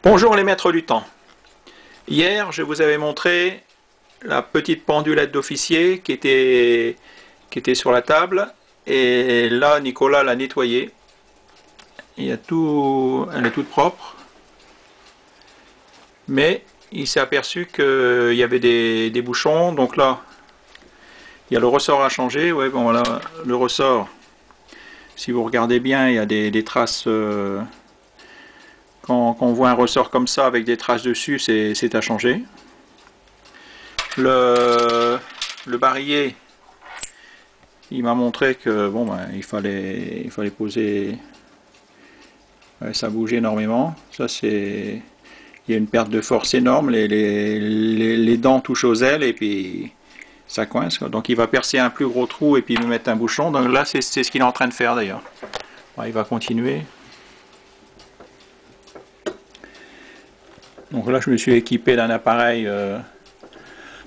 Bonjour les maîtres du temps. Hier, je vous avais montré la petite pendulette d'officier qui était sur la table. Et là, Nicolas l'a nettoyée. Elle est toute propre. Mais il s'est aperçu qu'il y avait des bouchons. Donc là, il y a le ressort à changer. Ouais, bon, voilà, le ressort. Si vous regardez bien, il y a des traces. Quand on voit un ressort comme ça avec des traces dessus, c'est à changer. Le barillet, il m'a montré que bon, ben, il fallait poser. Ouais, ça bouge énormément. Ça c'est, il y a une perte de force énorme. Les dents touchent aux ailes et puis ça coince. Donc il va percer un plus gros trou et puis nous mettre un bouchon. Donc là c'est ce qu'il est en train de faire d'ailleurs. Ouais, il va continuer. Donc là, je me suis équipé d'un appareil.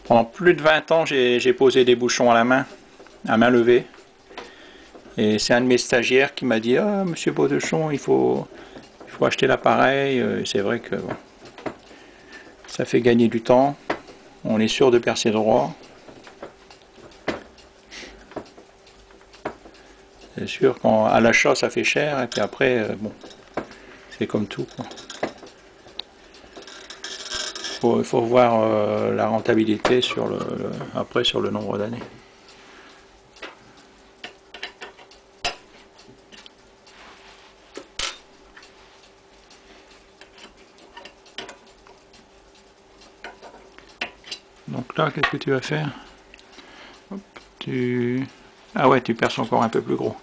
Pendant plus de 20 ans, j'ai posé des bouchons à main levée. Et c'est un de mes stagiaires qui m'a dit « Ah, monsieur Baudechon, il faut acheter l'appareil. » C'est vrai que bon, ça fait gagner du temps. On est sûr de percer droit. C'est sûr qu'à l'achat, ça fait cher. Et puis après, bon, c'est comme tout, quoi. Il faut voir la rentabilité après sur le nombre d'années. Donc là, qu'est-ce que tu vas faire? Hop, ah ouais, tu perces encore un peu plus gros.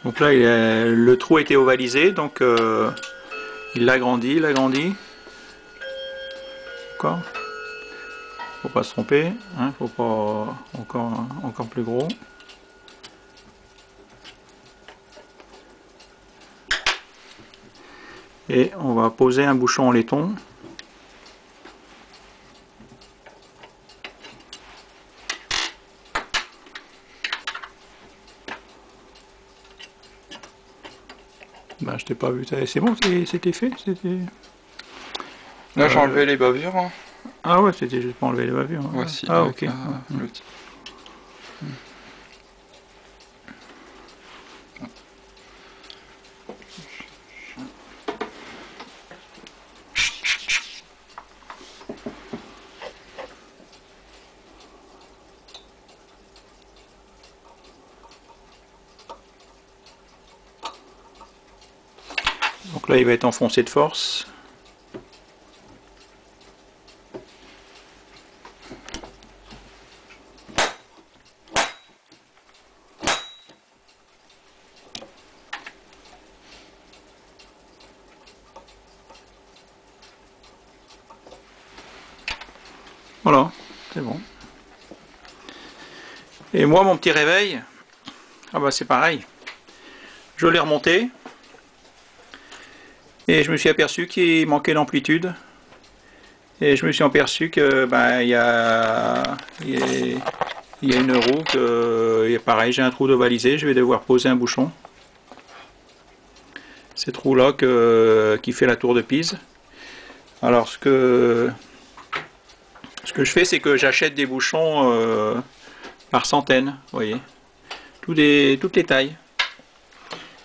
Donc là, le trou a été ovalisé, donc il l'agrandit, D'accord. Faut pas se tromper, hein, faut pas encore plus gros. Et on va poser un bouchon en laiton. Ben, je t'ai pas vu, c'est bon, c'était fait, Là j'ai enlevé les bavures. Hein. Ah ouais, c'était juste pour enlever les bavures. Hein. Voici. Ah ok. Donc là, il va être enfoncé de force. Voilà, c'est bon. Et moi, mon petit réveil, ah bah c'est pareil. Je l'ai remonté. Et je me suis aperçu qu'il manquait d'amplitude. Et je me suis aperçu que ben, il y a une roue que pareil, j'ai un trou d'ovalisé, je vais devoir poser un bouchon. Cette roue là qui fait la tour de Pise. Alors ce que je fais, c'est que j'achète des bouchons par centaines, vous voyez, toutes les tailles,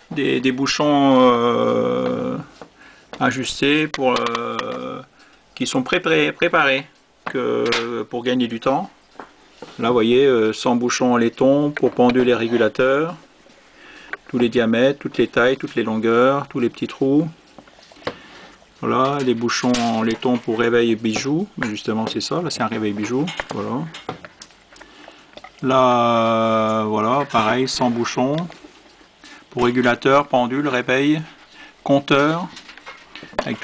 des bouchons ajustés qui sont préparés pour gagner du temps. Là, vous voyez, 100 bouchons en laiton pour pendules et régulateurs, tous les diamètres, toutes les tailles, toutes les longueurs, tous les petits trous. Voilà, les bouchons en laiton pour réveil et bijoux. Mais justement, c'est ça. Là, c'est un réveil bijou. Voilà. Là, voilà, pareil, 100 bouchons pour régulateur, pendule, réveil, compteur, avec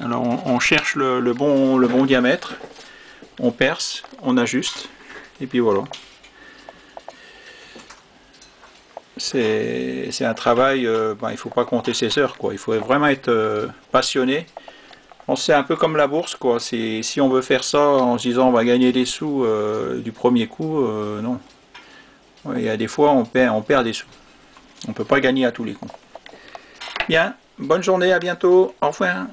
alors on cherche le bon diamètre, on perce, on ajuste, et puis voilà. c'est un travail, il ne faut pas compter ses heures, quoi. Il faut vraiment être passionné. Bon, c'est un peu comme la bourse, quoi. Si on veut faire ça en se disant on va gagner des sous du premier coup, non. Ouais, il y a des fois on perd des sous. On ne peut pas gagner à tous les coups. Bien, bonne journée, à bientôt, au revoir.